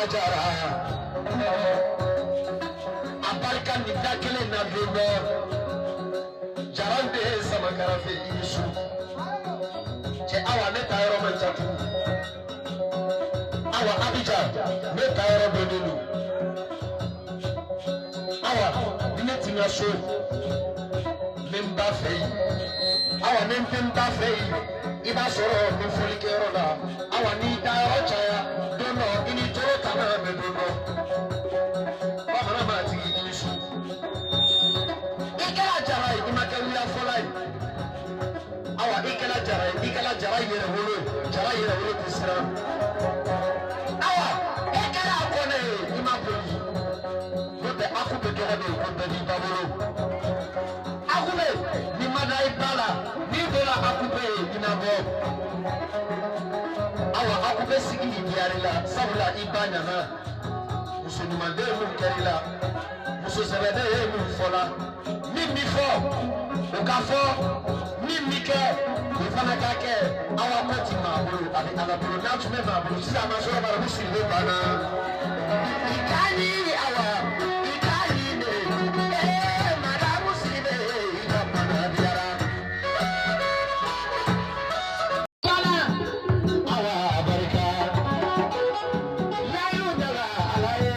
jara abarka ni dakele na dogo jarande sama karafe isu che awa ne tayro manchatu awa abija ne tayro benelu awa ne tinga so memba fei awa ne memba fei iba soro ni folikero da awa ni tayro chaya dono ini toro kana be dono mati isu ikala jarai imakawila folai awa ikala jarai yere holo tisra awa ikala kone imapoli kote akube kehebe kote di baboro akube ni madai bala ni dola akube inabo awa akube sigi diarila sabula ibanya na muso numande mu kerila muso sebede mu fola mimi fo okafo mimi ke ifana kake awa koti mabulu abi alabulu na tume mabulu sisa masoro bara musiri bana ikani awa ikani ne madamu sibe ina bana biara bana awa barika la yudala alaye